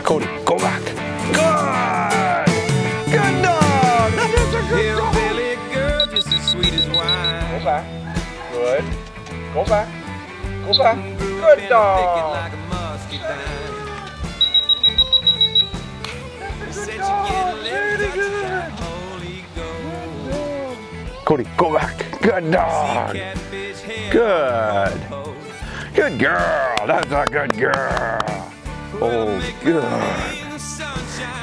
Cody, go back. Good! Good dog! That is a good dog! Hillbilly girl, just as sweet as wine. Go back. Good. Go back. Go back. Good dog! Like a muscadine. Good dog! Very good! Cody, go back. Good dog! Good! Good girl! That's a good girl! Oh, good!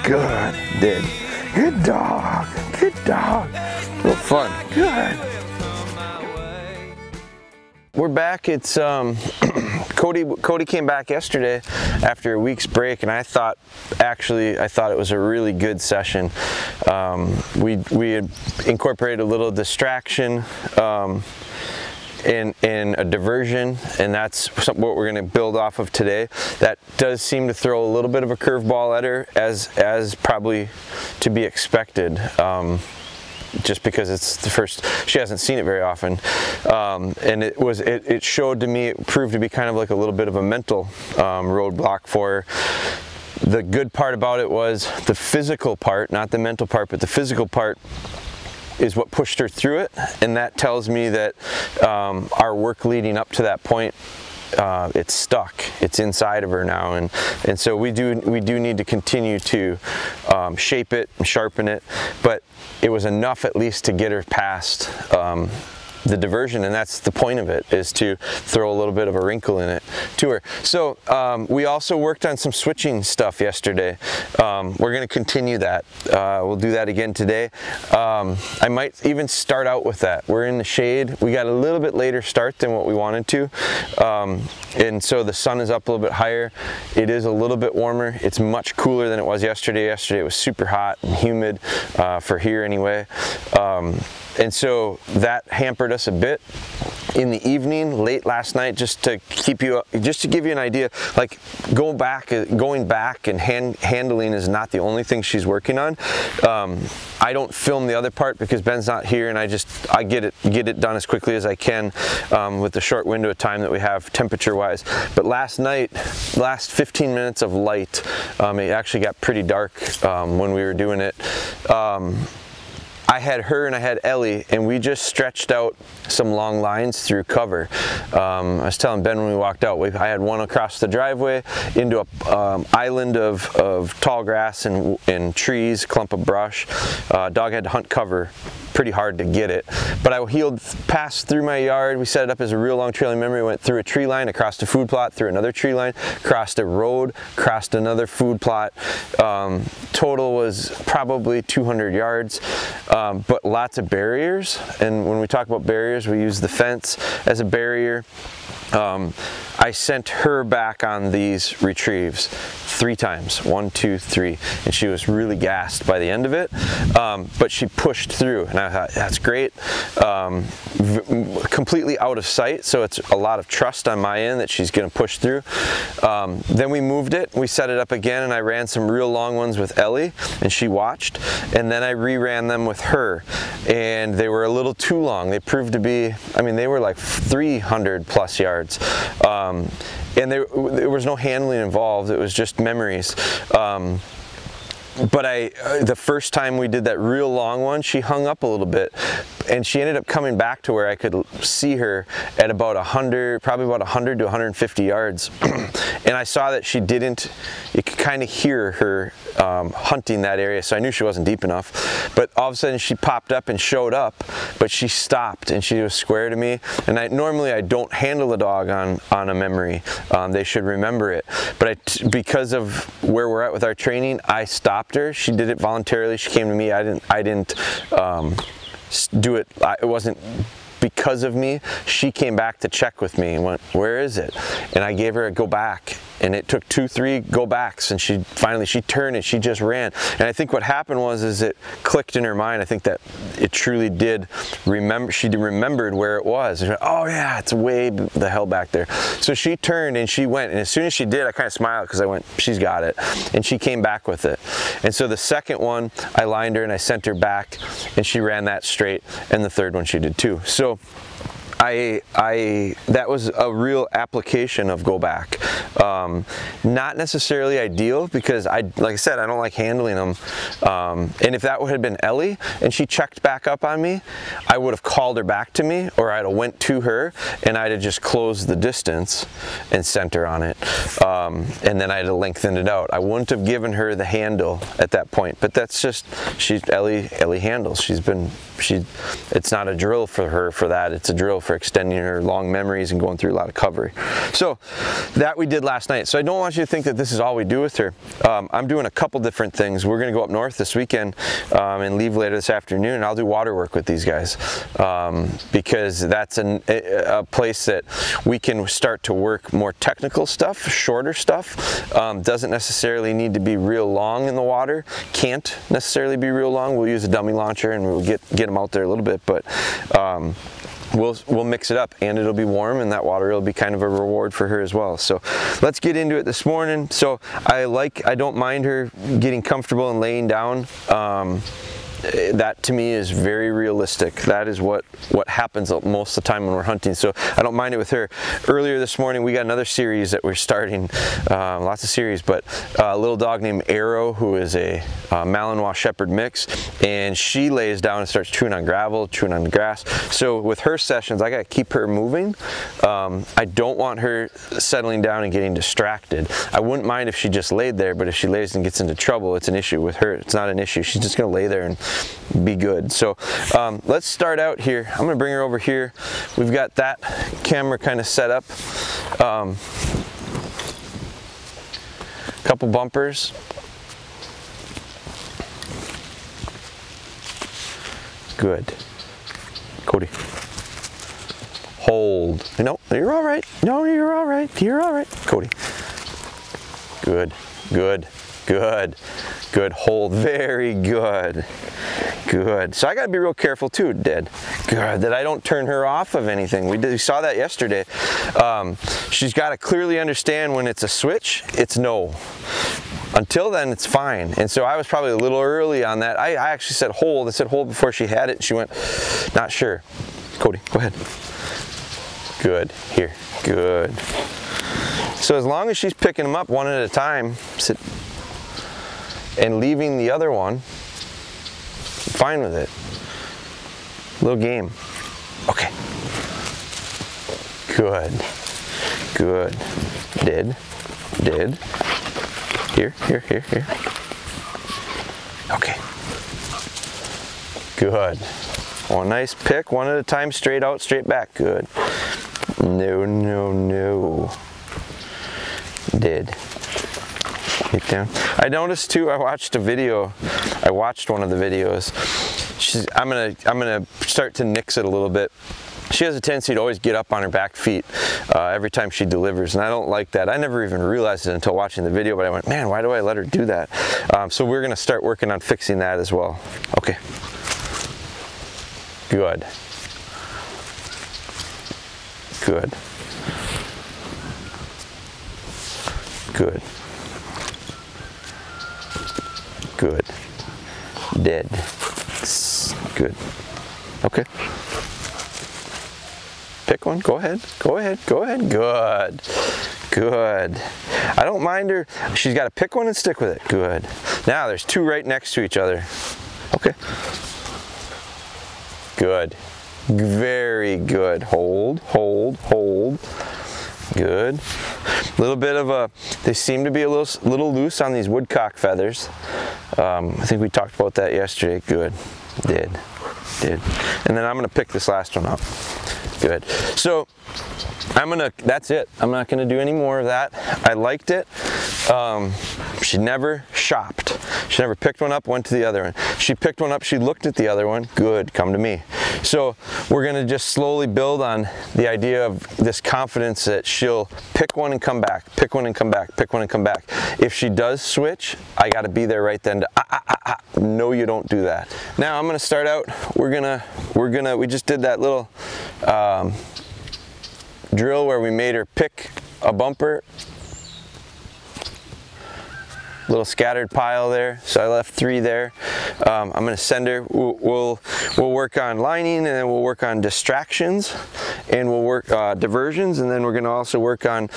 Good! Did. Good dog! Good dog! Real fun. Good! We're back. It's Cody came back yesterday after a week's break, and I thought it was a really good session. We had incorporated a little distraction and a diversion, and that's what we're going to build off of today. That does seem to throw a little bit of a curveball at her, as probably to be expected. Just because it's the first, she hasn't seen it very often, and it showed to me, it proved to be kind of like a little bit of a mental roadblock for her. The good part about it was the physical part, not the mental part, but the physical part is what pushed her through it, and that tells me that our work leading up to that point, it's stuck. It's inside of her now, and so we do need to continue to shape it and sharpen it, but it was enough at least to get her past the diversion, and that's the point of it, is to throw a little bit of a wrinkle in it to her. So we also worked on some switching stuff yesterday. We're going to continue that. We'll do that again today. I might even start out with that. We're in the shade. We got a little bit later start than what we wanted to, and so the sun is up a little bit higher. It is a little bit warmer. It's much cooler than it was yesterday. Yesterday it was super hot and humid for here anyway. And so that hampered us a bit. In the evening, late last night, just to give you an idea, like going back and handling is not the only thing she's working on. I don't film the other part because Ben's not here, and I get it done as quickly as I can with the short window of time that we have temperature-wise. But last night, last 15 minutes of light, it actually got pretty dark when we were doing it. I had her and I had Ellie, and we just stretched out some long lines through cover. I was telling Ben when we walked out, I had one across the driveway into a island of tall grass and trees, clump of brush. Dog had to hunt cover pretty hard to get it, but I passed through my yard. We set it up as a real long trailing memory. Went through a tree line, across a food plot, through another tree line, crossed a road, crossed another food plot. Total was probably 200 yards, but lots of barriers. And when we talk about barriers, we use the fence as a barrier. I sent her back on these retrieves 3 times, 1, 2, 3, and she was really gassed by the end of it, but she pushed through, and I thought, that's great. Completely out of sight, so it's a lot of trust on my end that she's going to push through. Then we moved it, we set it up again, and I ran some real long ones with Ellie, and she watched, and then I re-ran them with her, and they were a little too long. They proved to be, I mean, they were like 300 plus yards. And there was no handling involved, it was just memories. But the first time we did that real long one, she hung up a little bit, and she ended up coming back to where I could see her at about 100, probably about 100 to 150 yards. And I saw that she didn't, you could kind of hear her hunting that area, so I knew she wasn't deep enough. But all of a sudden she popped up and showed up, but she stopped and she was square to me. And normally I don't handle a dog on a memory. They should remember it. But because of where we're at with our training, I stopped her. She did it voluntarily. She came to me. I didn't do it. It wasn't because of me. She came back to check with me and went, "Where is it?" And I gave her a go back, and it took 2, 3 go backs, and she turned and she just ran. And I think what happened was it clicked in her mind. I think that it truly did remember. She remembered where it was. And she went, "Oh yeah, it's way the hell back there." So she turned and she went, and as soon as she did, I kind of smiled because I went, "She's got it," and she came back with it. And so the second one, I lined her and I sent her back, and she ran that straight, and the third one she did too. So that was a real application of go back. Not necessarily ideal because like I said, I don't like handling them. And if that had been Ellie and she checked back up on me, I would have called her back to me, or I'd have went to her and I'd have just closed the distance and sent her on it. And then I'd have lengthened it out. I wouldn't have given her the handle at that point, but that's just, Ellie handles. It's not a drill for her for that. It's a drill for extending her long memories and going through a lot of cover. So that we did last night. So I don't want you to think that this is all we do with her. I'm doing a couple different things. We're going to go up north this weekend and leave later this afternoon, and I'll do water work with these guys because that's a place that we can start to work more technical stuff, shorter stuff. Doesn't necessarily need to be real long in the water. Can't necessarily be real long. We'll use a dummy launcher and we'll get them out there a little bit, but we'll mix it up, and it'll be warm, and that water will be kind of a reward for her as well. So let's get into it this morning. So I don't mind her getting comfortable and laying down. That to me is very realistic. That is what happens most of the time when we're hunting, so I don't mind it with her. Earlier this morning we got another series that we're starting, lots of series, but a little dog named Arrow, who is a Malinois Shepherd mix, and she lays down and starts chewing on gravel, chewing on the grass. So with her sessions, I gotta keep her moving. I don't want her settling down and getting distracted. I wouldn't mind if she just laid there, but if she lays and gets into trouble, it's an issue. With her, it's not an issue. She's just gonna lay there and be good. So let's start out here. I'm gonna bring her over here. We've got that camera kind of set up. Couple bumpers. Good. Cody. Hold. No, you're all right. No, you're all right. You're all right. Cody. Good. Good. Good. Good. Hold. Very good. Good. So I got to be real careful too, Dad. Good. That I don't turn her off of anything. We saw that yesterday. She's got to clearly understand when it's a switch, it's no. Until then, it's fine. And so I was probably a little early on that. I actually said hold. I said hold before she had it. She went, not sure. Cody, go ahead. Good. Here. Good. So as long as she's picking them up one at a time, sit, and leaving the other one, fine with it. Little game. Okay. Good. Good. Did. Here. Okay. Good. One nice pick, one at a time, straight out, straight back. Good. No. Did. Get down. I noticed too, I watched one of the videos. I'm gonna start to nix it a little bit. She has a tendency to always get up on her back feet every time she delivers, and I don't like that. I never even realized it until watching the video, but I went, man, why do I let her do that? So we're gonna start working on fixing that as well. Okay. Good. Good. Good. Good. Dead. Good. Okay. Pick one. Go ahead. Good. Good. I don't mind her. She's got to pick one and stick with it. Good. Now there's two right next to each other. Okay. Good. Very good. Hold. Good. A little bit of a, they seem to be a little loose on these woodcock feathers. I think we talked about that yesterday. Good. Did. And then I'm gonna pick this last one up. Good. So that's it. I'm not gonna do any more of that. I liked it. She never shopped. She never picked one up, went to the other one. She picked one up, she looked at the other one. Good, come to me. So we're gonna just slowly build on the idea of this confidence that she'll pick one and come back, pick one and come back, pick one and come back. If she does switch, I gotta be there right then to, no, you don't do that. Now I'm gonna start out, we just did that little drill where we made her pick a bumper. Little scattered pile there, so I left 3 there. I'm gonna send her, we'll work on lining, and then we'll work on distractions, and we'll work diversions, and then we're gonna also work on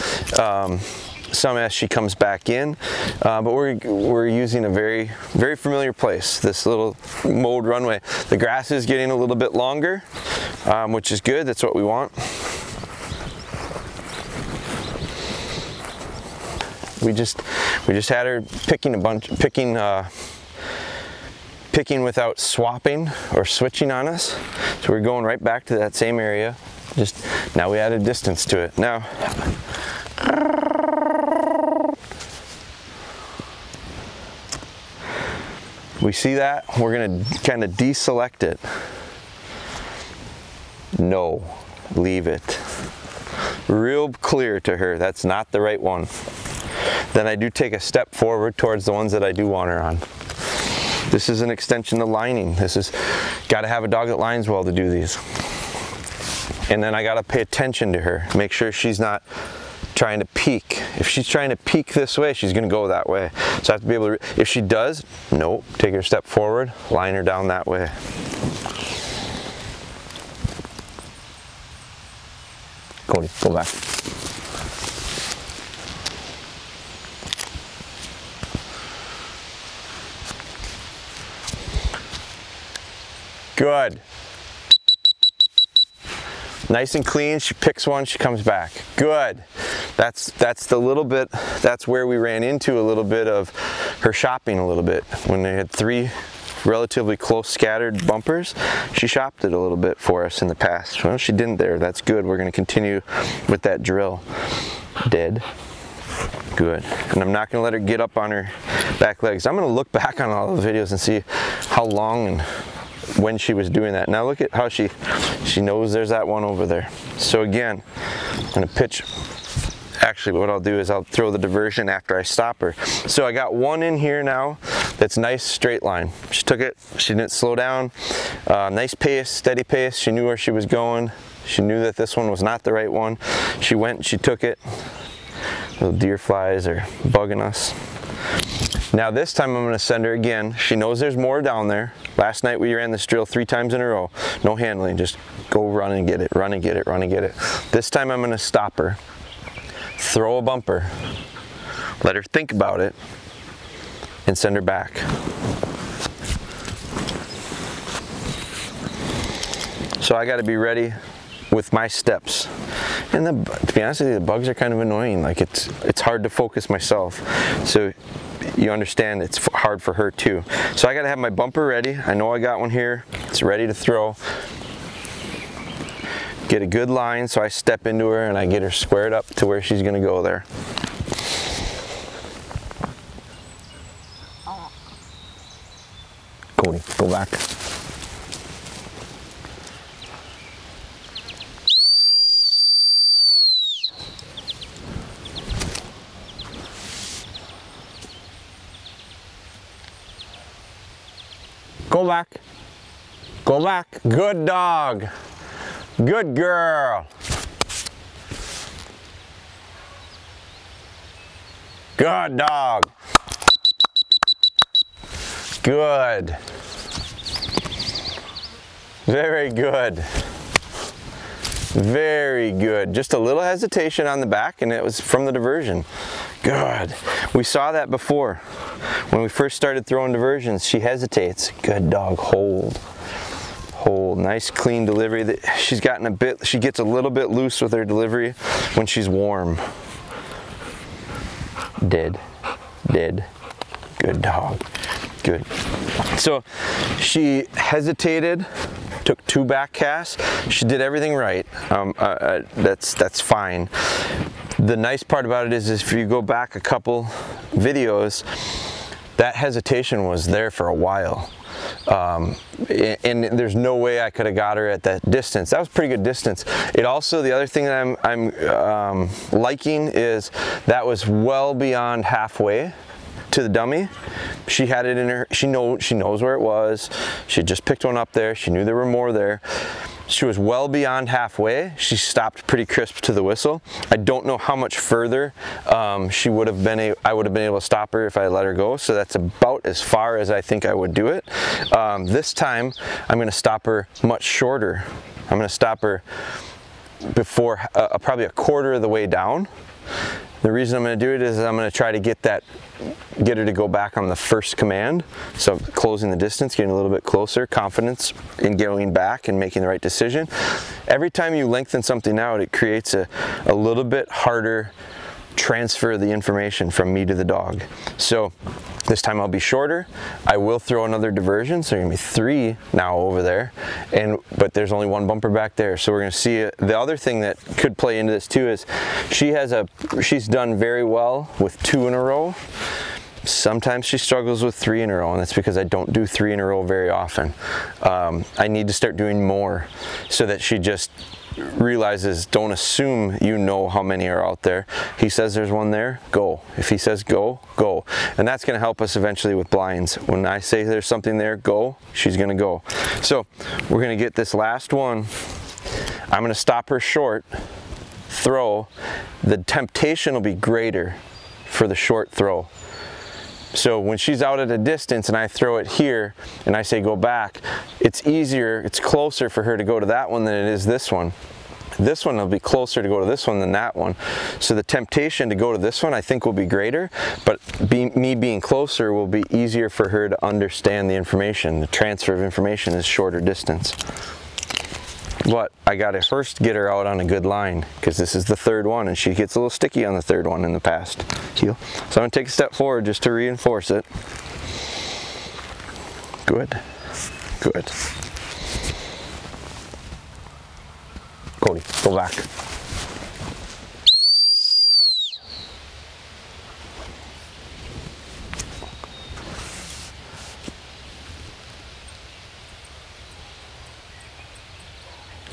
some as she comes back in, but we're using a very familiar place, this little mowed runway. The grass is getting a little bit longer, which is good. That's what we want. We just had her picking without swapping or switching on us, so we're going right back to that same area. Just now we added distance to it. Now we see that, we're gonna kind of deselect it. No, leave it. Real clear to her, that's not the right one. Then I do take a step forward towards the ones that I do want her on. This is an extension of lining. This is, gotta have a dog that lines well to do these. And then I gotta pay attention to her, make sure she's not trying to peek. If she's trying to peek this way, she's gonna go that way. So I have to be able to, if she does, nope, take her a step forward, line her down that way. Cody, go back. Good. Nice and clean, she picks one, she comes back. Good. That's the little bit, that's where we ran into a little bit of her shopping a little bit. When they had 3 relatively close scattered bumpers, she shopped it a little bit for us in the past. Well, she didn't there, that's good. We're gonna continue with that drill. Dead. Good. And I'm not gonna let her get up on her back legs. I'm gonna look back on all the videos and see how long and when she was doing that. Now look at how she knows there's that one over there. So again, I'm gonna pitch. Actually, what I'll do is I'll throw the diversion after I stop her. So I got one in here now that's nice straight line. She took it, she didn't slow down. Nice pace, steady pace. She knew where she was going. She knew that this one was not the right one. She went, she took it. Little deer flies are bugging us. Now this time I'm going to send her again. She knows there's more down there. Last night we ran this drill 3 times in a row. No handling, just go run and get it, run and get it, run and get it. This time I'm going to stop her, throw a bumper, let her think about it, and send her back. So I got to be ready with my steps. And to be honest with you, the bugs are kind of annoying. Like it's hard to focus myself. So you understand it's hard for her too. So I gotta have my bumper ready. I know I got one here. It's ready to throw. Get a good line so I step into her and I get her squared up to where she's gonna go there. Cody, go back. Go back. Go back. Good dog. Good girl. Good dog. Good. Very good. Very good. Just a little hesitation on the back and it was from the diversion. Good. We saw that before. When we first started throwing diversions, she hesitates. Good dog. Hold. Hold. Nice clean delivery. She's gotten a bit, she gets a little bit loose with her delivery when she's warm. Dead. Dead. Good dog. Good. So she hesitated, took 2 back casts. She did everything right. That's fine. The nice part about it is if you go back a couple videos, that hesitation was there for a while. And there's no way I could have got her at that distance. That was pretty good distance. It also, the other thing that I'm liking is that was well beyond halfway to the dummy. She had it in her, she knows where it was. She just picked one up there. She knew there were more there. She was well beyond halfway. She stopped pretty crisp to the whistle. I don't know how much further she would have been. I would have been able to stop her if I let her go. So that's about as far as I think I would do it. This time I'm going to stop her much shorter. I'm going to stop her before probably a quarter of the way down. The reason I'm going to do it is I'm going to try to get her to go back on the first command. So closing the distance, getting a little bit closer, confidence in going back and making the right decision. Every time you lengthen something out, it creates a little bit harder transfer of the information from me to the dog. So this time I'll be shorter. I will throw another diversion, so there's gonna be 3 now over there, but there's only 1 bumper back there. So we're gonna see it. The other thing that could play into this too is she's done very well with 2 in a row. Sometimes she struggles with 3 in a row, and that's because I don't do 3 in a row very often. I need to start doing more so that she just realizes, don't assume you know how many are out there. He says there's 1 there, go. If he says go, go. And that's going to help us eventually with blinds. When I say there's something there, go, she's going to go. So we're going to get this last one. I'm going to stop her short, throw. The temptation will be greater for the short throw. So when she's out at a distance and I throw it here and I say go back, it's easier, it's closer for her to go to that one than it is this one. This one will be closer to go to this one than that one. So the temptation to go to this one I think will be greater, but me being closer will be easier for her to understand the information. The transfer of information is shorter distance. But I gotta first get her out on a good line, because this is the 3rd one and she gets a little sticky on the 3rd one in the past. Heel. So I'm gonna take a step forward just to reinforce it. Good. Good. Cody, go back.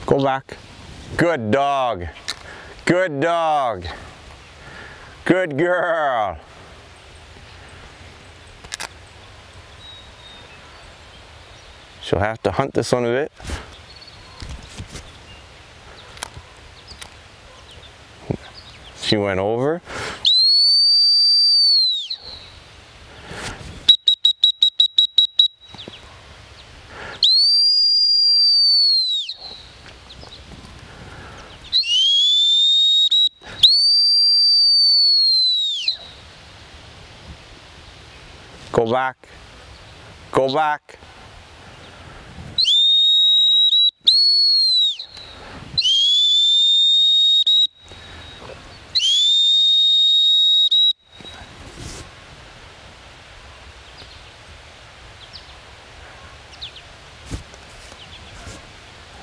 Go back. Good dog. Good dog. Good girl. She'll have to hunt this one a bit. She went over. Go back. Go back.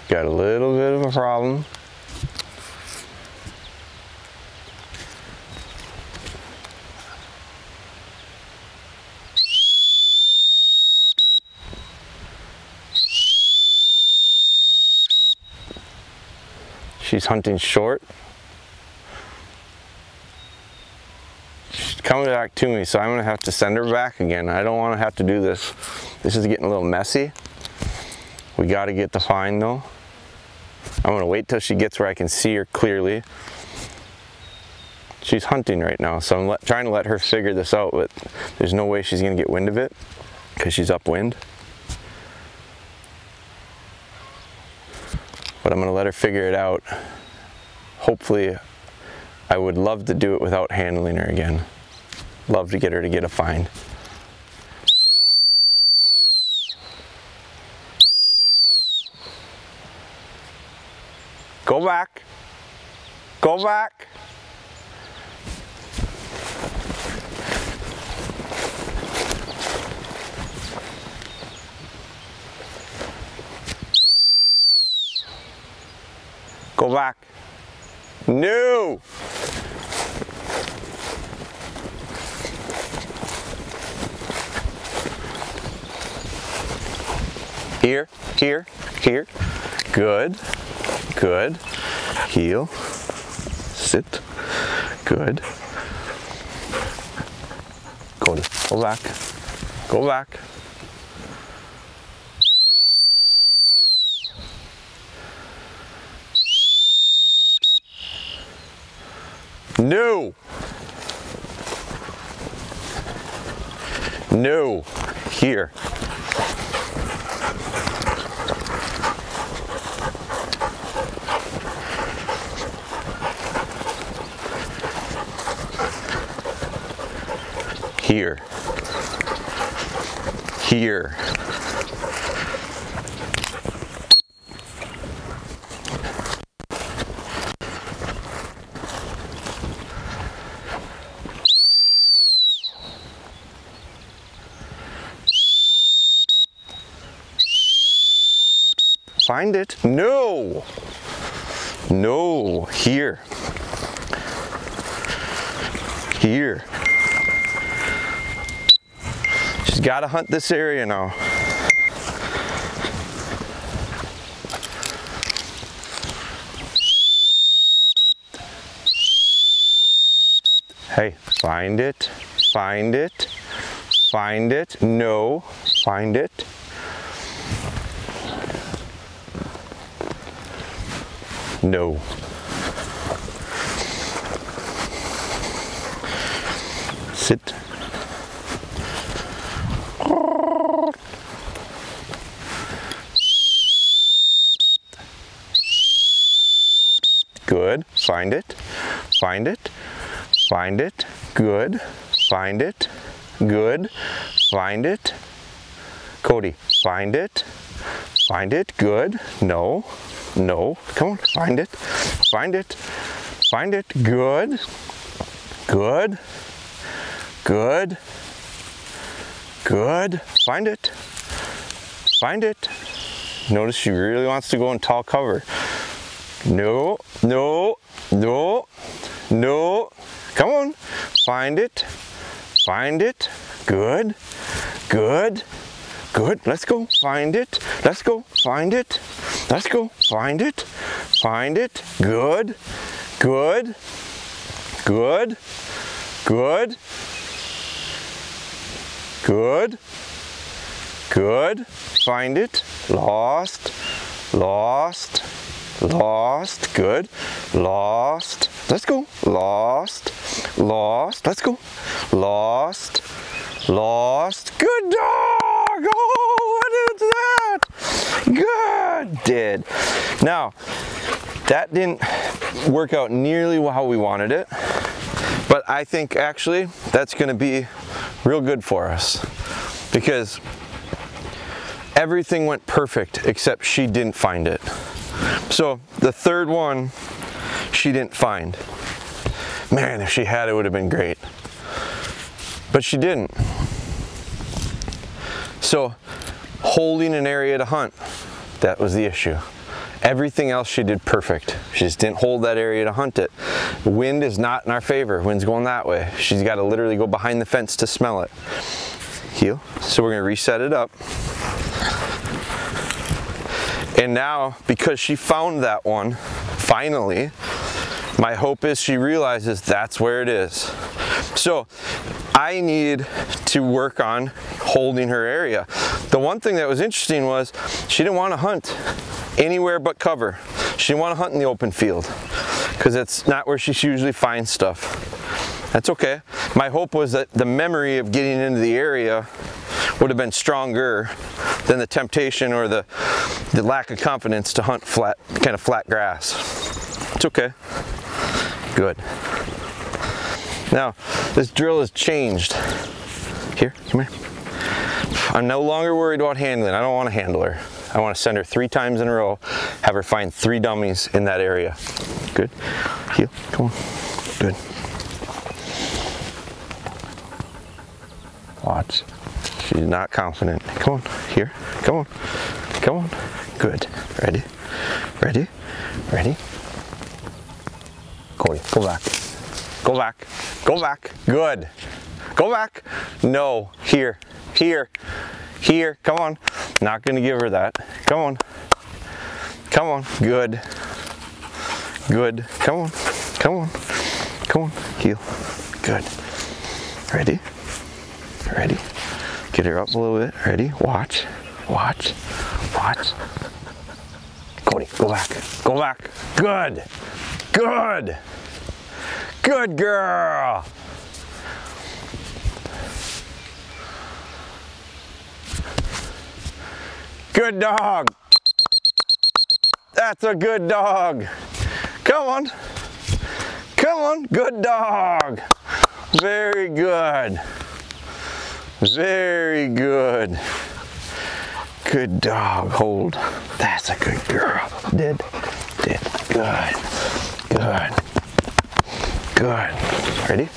Got a little bit of a problem. She's hunting short. She's coming back to me, so I'm gonna have to send her back again. I don't wanna have to do this. This is getting a little messy. We gotta get the fine though. I'm gonna wait till she gets where I can see her clearly. She's hunting right now, so I'm trying to let her figure this out, but there's no way she's gonna get wind of it because she's upwind. But I'm gonna let her figure it out. Hopefully, I would love to do it without handling her again. Love to get her to get a find. Go back. Go back. Go back. No. Here, here, here. Good. Good. Heel. Sit. Good. Go back. Go back. No. No. Here. here, here. Find it. No. No. Here. Here. She's got to hunt this area now. Hey, find it. Find it. Find it. No. Find it. No. Sit. Good. Find it. Find it. Find it. Good. Find it. Good. Find it. Cody, find it. Find it. Good. No. No. Come on. Find it. Find it. Find it. Good. Good. Good. Good. Find it. Find it. Notice she really wants to go in tall cover. No. No. No. No. Come on. Find it. Find it. Good. Good. Good. Let's go. Find it. Let's go. Find it. Let's go. Find it. Find it. Good. Good. Good. Good. Good. Good. Find it. Lost. Lost. Lost. Good. Lost. Let's go. Lost. Lost. Let's go. Lost. Lost. Good dog. Oh, what is that? Good. Did. Now, that didn't work out nearly how we wanted it, but I think actually that's going to be real good for us because everything went perfect except she didn't find it. So the third one she didn't find. Man, if she had, it would have been great. But she didn't. So holding an area to hunt, that was the issue. Everything else she did perfect. She just didn't hold that area to hunt it. The wind is not in our favor. Wind's going that way. She's got to literally go behind the fence to smell it. Heel. So we're going to reset it up. And now, because she found that one, finally, my hope is she realizes that's where it is. So I need to work on holding her area. The one thing that was interesting was she didn't want to hunt anywhere but cover. She didn't want to hunt in the open field because it's not where she usually finds stuff. That's okay. My hope was that the memory of getting into the area would have been stronger than the temptation or the lack of confidence to hunt flat, kind of flat grass. It's okay. Good. Now, this drill has changed. Here, come here. I'm no longer worried about handling. I don't want to handle her. I want to send her 3 times in a row, have her find 3 dummies in that area. Good. Heel, come on. Good. Watch. She's not confident. Come on, here. Come on. Come on. Good. Ready? Ready? Ready? Cody, go back. Go back. Go back. Good. Go back. No. Here. Here. Here. Come on. Not going to give her that. Come on. Come on. Good. Good. Come on. Come on. Come on. Heel. Good. Ready? Ready? Get her up a little bit. Ready? Watch. Watch. Watch. Cody, go back. Go back. Good. Good. Good girl. Good dog. That's a good dog. Come on. Come on. Good dog. Very good. Very good. Good dog. Hold. That's a good girl. Did. Good. Good. Good. Ready?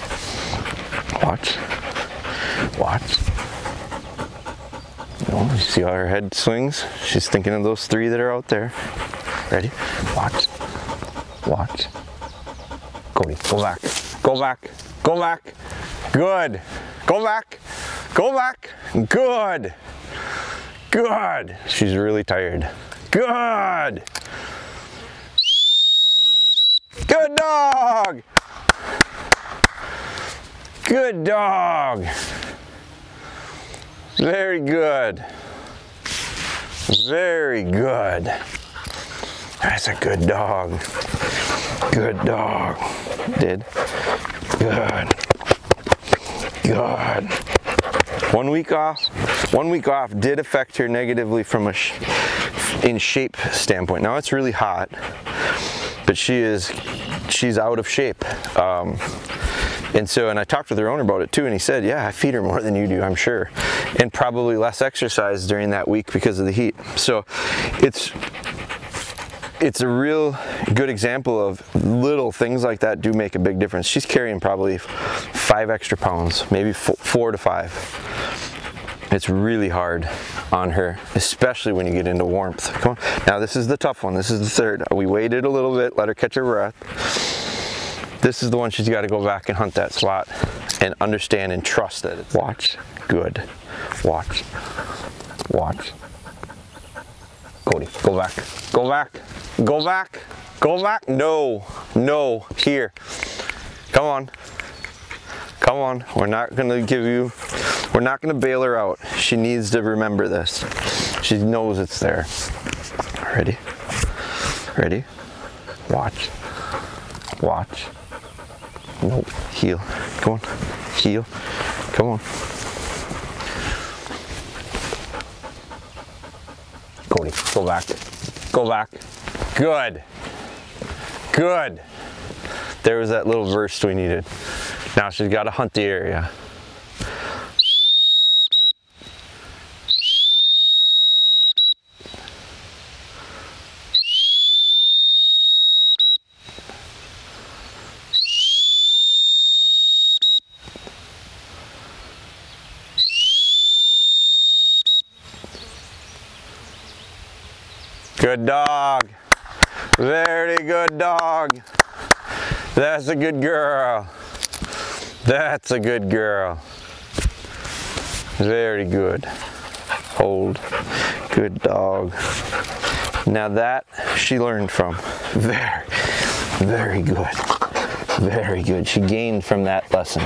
Watch. Watch. No, you see how her head swings? She's thinking of those three that are out there. Ready? Watch. Watch. Cody, go back. Go back. Go back. Good. Go back. Go back. Good. Good. She's really tired. Good. Good dog. Good dog. Very good. Very good. That's a good dog. Good dog. Did. Good. Good. 1 week off. 1 week off did affect her negatively from a in shape standpoint. Now it's really hot, but she's out of shape. And I talked with her owner about it too, and he said, yeah, I feed her more than you do, I'm sure. And probably less exercise during that week because of the heat. So it's a real good example of little things like that do make a big difference. She's carrying probably 5 extra pounds, maybe 4 to 5. It's really hard on her, especially when you get into warmth. Come on. Now this is the tough one. This is the third. We waited a little bit, let her catch her breath. This is the one she's got to go back and hunt that spot and understand and trust that it's. Watch. Good. Watch. Watch. Cody, go back. Go back. Go back. Go back. No. No. Here. Come on. Come on. We're not going to bail her out. She needs to remember this. She knows it's there. Ready? Ready? Watch. Watch. Nope. Heel. Come on. Heel. Come on. Cody, go back. Go back. Good. Good. There was that little burst we needed. Now she's got to hunt the area. Good dog. Very good dog. That's a good girl. That's a good girl. Very good. Hold. Good dog. Now that she learned from. Very, very good. Very good. She gained from that lesson.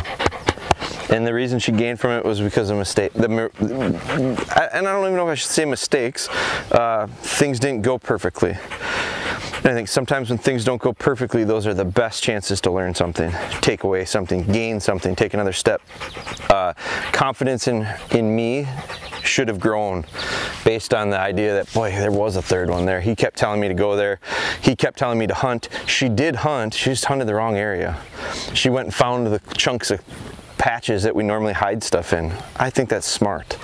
And the reason she gained from it was because of mistake. And I don't even know if I should say mistakes. Things didn't go perfectly. And I think sometimes when things don't go perfectly, those are the best chances to learn something, take away something, gain something, take another step. Confidence in me should have grown based on the idea that, boy, there was a third one there. He kept telling me to go there. He kept telling me to hunt. She did hunt. She just hunted the wrong area. She went and found the chunks of patches that we normally hide stuff in. I think that's smart.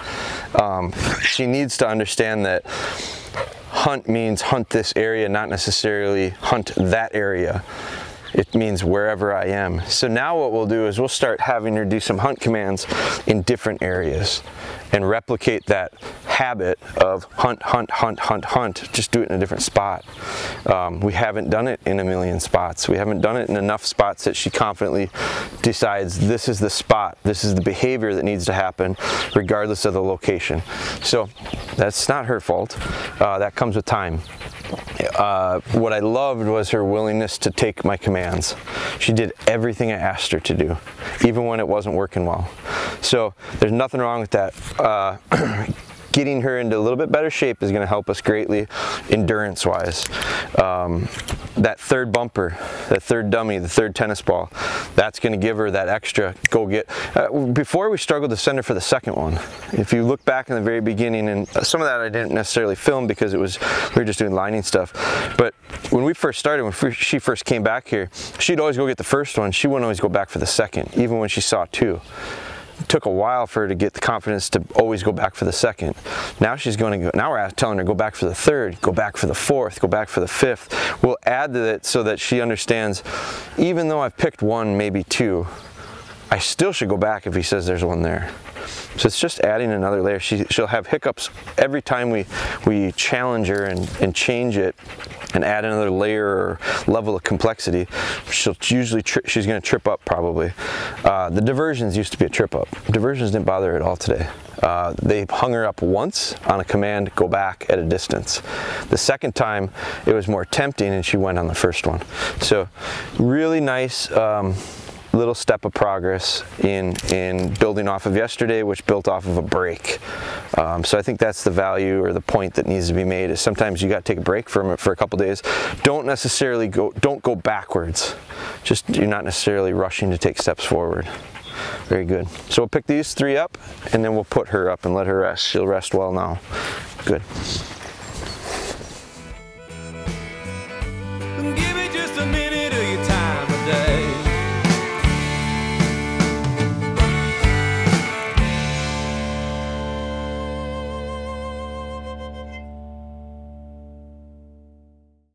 She needs to understand that hunt means hunt this area, not necessarily hunt that area. It means wherever I am. So now what we'll do is we'll start having her do some hunt commands in different areas and replicate that habit of hunt, hunt, hunt, hunt, hunt, just do it in a different spot. We haven't done it in a million spots. We haven't done it in enough spots that she confidently decides this is the spot, this is the behavior that needs to happen regardless of the location. So that's not her fault. That comes with time. What I loved was her willingness to take my commands. She did everything I asked her to do, even when it wasn't working well. So there's nothing wrong with that. Getting her into a little bit better shape is going to help us greatly endurance-wise. That third bumper, that third dummy, the third tennis ball, that's going to give her that extra go get. Before we struggled to send her for the second one. If you look back in the very beginning, and some of that I didn't necessarily film because we were just doing lining stuff, but when we first started, when she first came back here, she'd always go get the first one. She wouldn't always go back for the second, even when she saw two. took a while for her to get the confidence to always go back for the second. Now she's going to go, now we're telling her go back for the third, go back for the fourth, go back for the fifth. We'll add to it so that she understands, even though I've picked one, maybe two, I still should go back if he says there's one there. So it's just adding another layer. She'll have hiccups every time we challenge her and change it and add another layer or level of complexity. She'll usually she's going to trip up probably. The diversions used to be a trip up. Diversions didn't bother her at all today. They hung her up once on a command, go back at a distance. The second time it was more tempting and she went on the first one. So really nice little step of progress in building off of yesterday, which built off of a break. So I think that's the value or the point that needs to be made, is sometimes you got to take a break from it for a couple days. Don't go backwards. Just, you're not necessarily rushing to take steps forward. Very good. So we'll pick these three up and then we'll put her up and let her rest. She'll rest well now. Good.